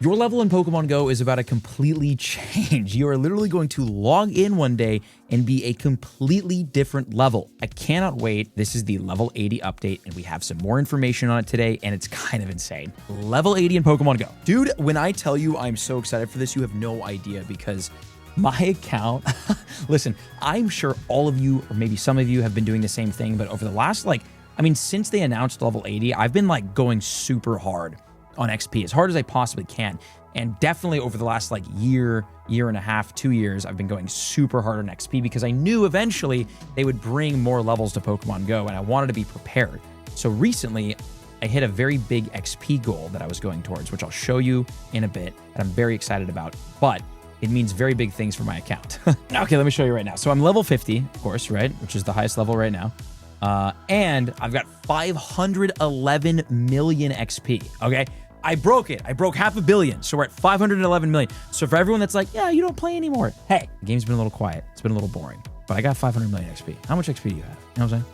Your level in Pokemon Go is about to completely change. You are literally going to log in one day and be a completely different level. I cannot wait. This is the level 80 update, and we have some more information on it today, and it's kind of insane. Level 80 in Pokemon Go. Dude, when I tell you I'm so excited for this, you have no idea, because my account, listen, I'm sure all of you, or maybe some of you, have been doing the same thing, but over the last, since they announced level 80, I've been going super hard on XP, as hard as I possibly can. And definitely over the last year and a half, 2 years, I've been going super hard on XP because I knew eventually they would bring more levels to Pokemon Go, and I wanted to be prepared. So recently, I hit a very big XP goal that I was going towards, which I'll show you in a bit, and I'm very excited about, but it means very big things for my account. Okay, let me show you right now. So I'm level 50, of course, right? Which is the highest level right now. And I've got 511 million XP, okay? I broke it. I broke 500 million. So we're at 511 million. So for everyone that's like, yeah, you don't play anymore. Hey, the game's been a little quiet. It's been a little boring, but I got 500 million XP. How much XP do you have? You know what I'm saying?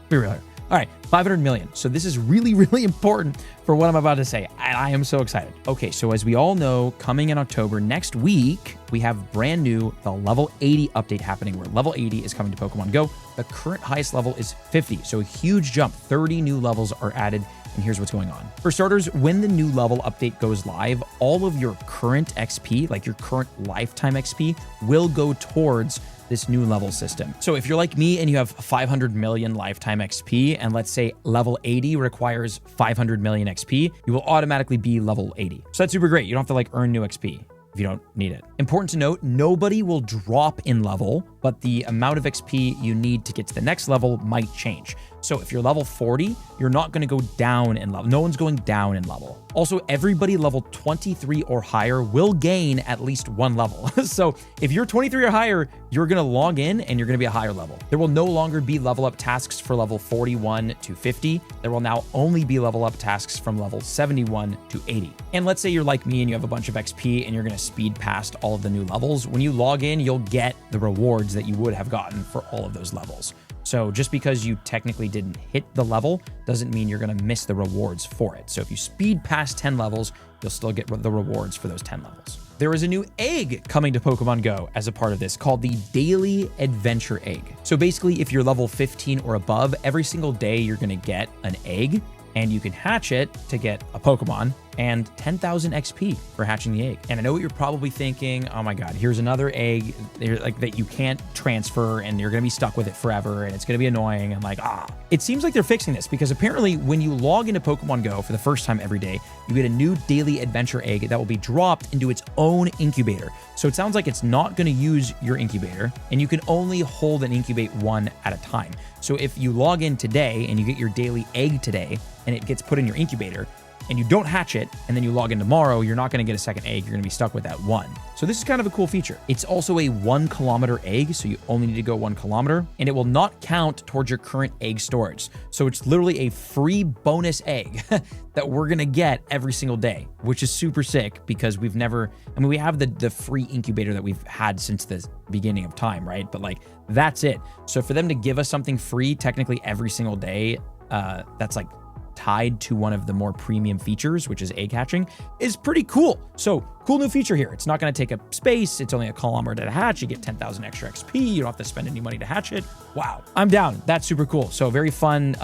Be real here. All right, 500 million. So this is really, really important for what I'm about to say. And I am so excited. Okay, so as we all know, coming in October next week, we have brand new, the level 80 update happening, where level 80 is coming to Pokemon Go. The current highest level is 50. So a huge jump. 30 new levels are added. And here's what's going on. For starters, when the new level update goes live, all of your current XP, like your current lifetime XP, will go towards this new level system. So if you're like me and you have 500 million lifetime XP, and let's say level 80 requires 500 million XP, you will automatically be level 80. So that's super great. You don't have to earn new XP if you don't need it. Important to note, nobody will drop in level, but the amount of XP you need to get to the next level might change. So if you're level 40, you're not going to go down in level. No one's going down in level. Also, everybody level 23 or higher will gain at least one level. So if you're 23 or higher, you're going to log in and you're going to be a higher level. There will no longer be level up tasks for level 41 to 50. There will now only be level up tasks from level 71 to 80. And let's say you're like me and you have a bunch of XP and you're going to speed past all of the new levels. When you log in, you'll get the rewards that you would have gotten for all of those levels. So just because you technically didn't hit the level doesn't mean you're going to miss the rewards for it. So if you speed past 10 levels, you'll still get the rewards for those 10 levels. There is a new egg coming to Pokemon Go as a part of this called the Daily Adventure Egg. So basically, if you're level 15 or above, every single day you're going to get an egg, and you can hatch it to get a Pokemon and 10,000 XP for hatching the egg. And I know what you're probably thinking, oh my God, here's another egg that you can't transfer and you're gonna be stuck with it forever and it's gonna be annoying. And it seems like they're fixing this, because apparently when you log into Pokemon Go for the first time every day, you get a new daily adventure egg that will be dropped into its own incubator. So it sounds like it's not gonna use your incubator, and you can only hold and incubate one at a time. So if you log in today and you get your daily egg today and it gets put in your incubator, and you don't hatch it, and then you log in tomorrow, you're not going to get a second egg. You're going to be stuck with that one. So this is kind of a cool feature. It's also a 1 kilometer egg, so you only need to go 1 kilometer, and it will not count towards your current egg storage. So it's literally a free bonus egg that we're going to get every single day, which is super sick, because we have the free incubator that we've had since the beginning of time, right? But that's it. So for them to give us something free technically every single day, that's tied to one of the more premium features, which is egg hatching, is pretty cool. So cool new feature here. It's not going to take up space. It's only 1 kilometer to hatch. You get 10,000 extra XP. You don't have to spend any money to hatch it. Wow. I'm down. That's super cool. So very fun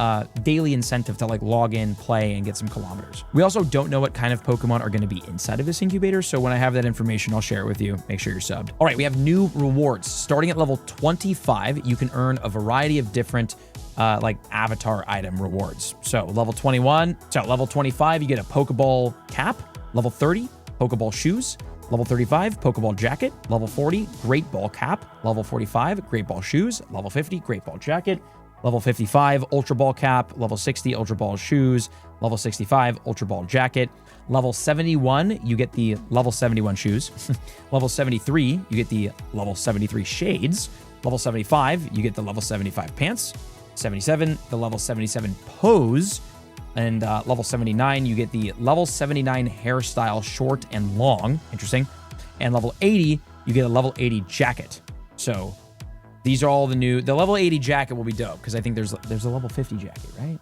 daily incentive to log in, play, and get some kilometers. We also don't know what kind of Pokemon are going to be inside of this incubator. So when I have that information, I'll share it with you. Make sure you're subbed. All right, we have new rewards. Starting at level 25, you can earn a variety of different avatar item rewards. So level 25, you get a Pokeball cap. Level 30, Pokeball shoes. Level 35, Pokeball jacket. Level 40, Great Ball cap. Level 45, Great Ball shoes. Level 50, Great Ball jacket. Level 55, Ultra Ball cap. Level 60, Ultra Ball shoes. Level 65, Ultra Ball jacket. Level 71, you get the level 71 shoes. Level 73, you get the level 73 shades. Level 75, you get the level 75 pants. 77, the level 77 pose, and level 79, you get the level 79 hairstyle, short and long. Interesting. And level 80, you get a level 80 jacket. So these are all the level 80 jacket will be dope, because I think there's a level 50 jacket, right?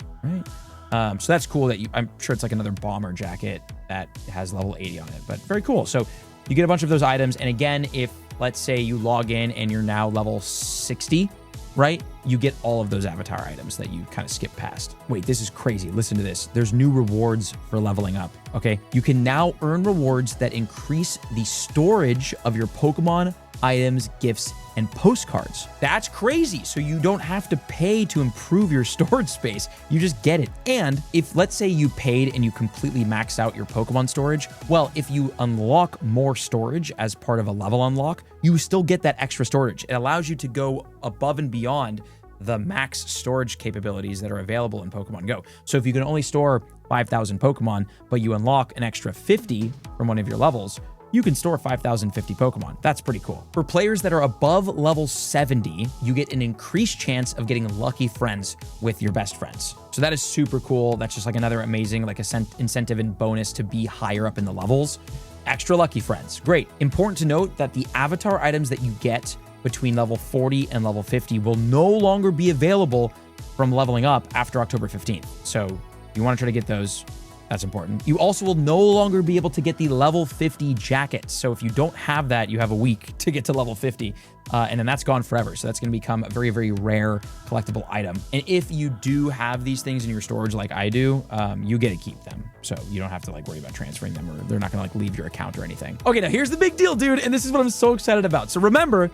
So that's cool that I'm sure it's like another bomber jacket that has level 80 on it, but very cool. So you get a bunch of those items. And again, if let's say you log in and you're now level 60, right? You get all of those avatar items that you kind of skip past. Wait, this is crazy. Listen to this. There's new rewards for leveling up, okay? You can now earn rewards that increase the storage of your Pokemon, items, gifts, and postcards. That's crazy. So you don't have to pay to improve your storage space. You just get it. And if let's say you paid and you completely maxed out your Pokemon storage, well, if you unlock more storage as part of a level unlock, you still get that extra storage. It allows you to go above and beyond the max storage capabilities that are available in Pokemon Go. So if you can only store 5,000 Pokemon, but you unlock an extra 50 from one of your levels, you can store 5,050 Pokemon. That's pretty cool. For players that are above level 70, you get an increased chance of getting lucky friends with your best friends. So that is super cool. That's just like another amazing like incentive and bonus to be higher up in the levels. Extra lucky friends. Great. Important to note that the avatar items that you get between level 40 and level 50 will no longer be available from leveling up after October 15th. So you want to try to get those. That's important. You also will no longer be able to get the level 50 jacket. So if you don't have that, you have a week to get to level 50. And then that's gone forever. So that's going to become a very, very rare collectible item. And if you do have these things in your storage like I do, you get to keep them. So you don't have to like worry about transferring them, or they're not going to like leave your account or anything. Okay, now here's the big deal, dude. And this is what I'm so excited about. So remember,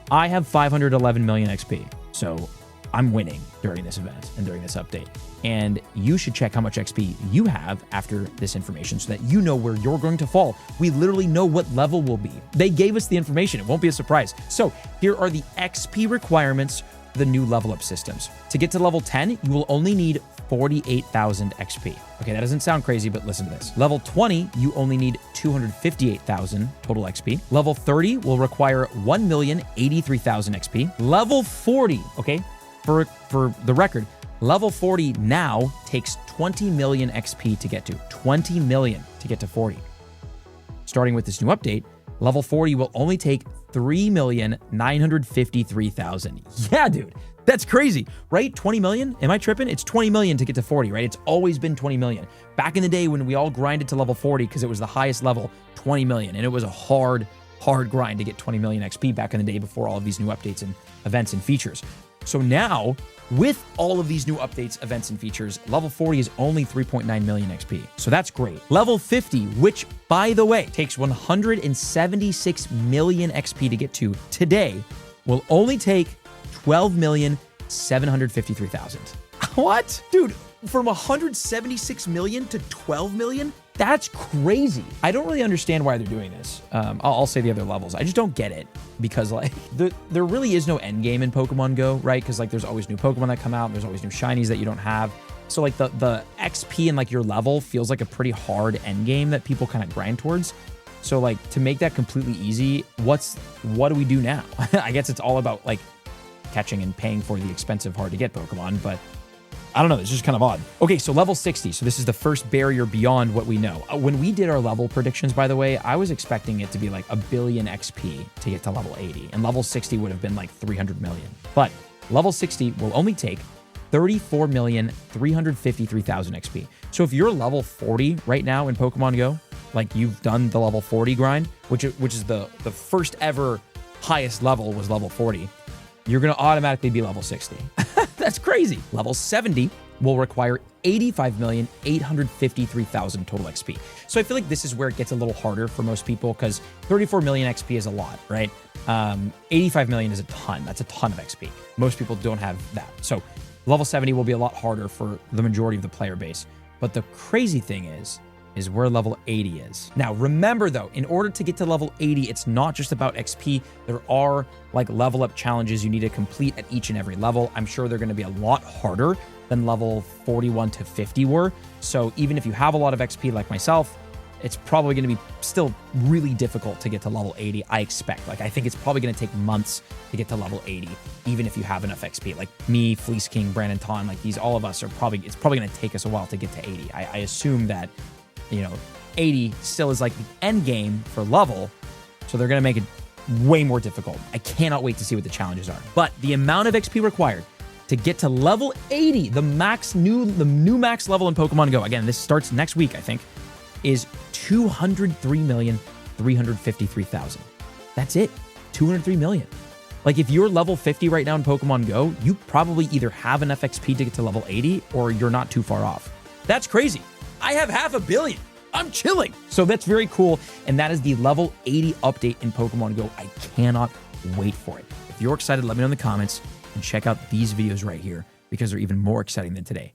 I have 511 million XP. So I'm winning during this event and during this update. And you should check how much XP you have after this information so that you know where you're going to fall. We literally know what level we'll be. They gave us the information. It won't be a surprise. So here are the XP requirements for the new level up systems. To get to level 10, you will only need 48,000 XP. Okay, that doesn't sound crazy, but listen to this. Level 20, you only need 258,000 total XP. Level 30 will require 1,083,000 XP. Level 40, okay, for the record, level 40 now takes 20 million XP to get to. 20 million to get to 40. Starting with this new update, level 40 will only take 3,953,000. Yeah, dude, that's crazy, right? 20 million? Am I tripping? It's 20 million to get to 40, right? It's always been 20 million. Back in the day when we all grinded to level 40 because it was the highest level, 20 million. And it was a hard grind to get 20 million XP back in the day before all of these new updates and events and features. So now, with all of these new updates, events, and features, level 40 is only 3.9 million XP. So that's great. Level 50, which, by the way, takes 176 million XP to get to today, will only take 12,753,000. What? Dude, from 176 million to 12 million? That's crazy. I don't really understand why they're doing this. I'll say the other levels. I just don't get it because like there really is no end game in Pokemon Go, right? Because like there's always new Pokemon that come out. And there's always new shinies that you don't have. So like the XP and like your level feels like a pretty hard end game that people kind of grind towards. So like to make that completely easy, what do we do now? I guess it's all about like catching and paying for the expensive, hard to get Pokemon, but I don't know, it's just kind of odd. Okay, so level 60. So this is the first barrier beyond what we know. When we did our level predictions, by the way, I was expecting it to be like 1 billion XP to get to level 80. And level 60 would have been like 300 million. But level 60 will only take 34,353,000 XP. So if you're level 40 right now in Pokemon Go, like you've done the level 40 grind, which is the first ever highest level was level 40, you're going to automatically be level 60. That's crazy. Level 70 will require 85,853,000 total XP. So I feel like this is where it gets a little harder for most people because 34 million XP is a lot, right? 85 million is a ton. That's a ton of XP. Most people don't have that. So level 70 will be a lot harder for the majority of the player base. But the crazy thing is where level 80 is. Now, remember though, in order to get to level 80, it's not just about XP. There are like level up challenges you need to complete at each and every level. I'm sure they're gonna be a lot harder than level 41 to 50 were. So even if you have a lot of XP like myself, it's probably gonna be still really difficult to get to level 80, I expect. Like, I think it's probably gonna take months to get to level 80, even if you have enough XP. Like me, Fleece King, Brandon Ton, like all of us it's probably gonna take us a while to get to 80. I assume that, 80 still is like the end game for level. So they're going to make it way more difficult. I cannot wait to see what the challenges are. But the amount of XP required to get to level 80, the new max level in Pokemon Go. Again, this starts next week, I think, is 203,353,000. That's it. 203 million. Like, if you're level 50 right now in Pokemon Go, you probably either have enough XP to get to level 80 or you're not too far off. That's crazy. I have 500 million. I'm chilling. So that's very cool. And that is the level 80 update in Pokemon Go. I cannot wait for it. If you're excited, let me know in the comments and check out these videos right here because they're even more exciting than today.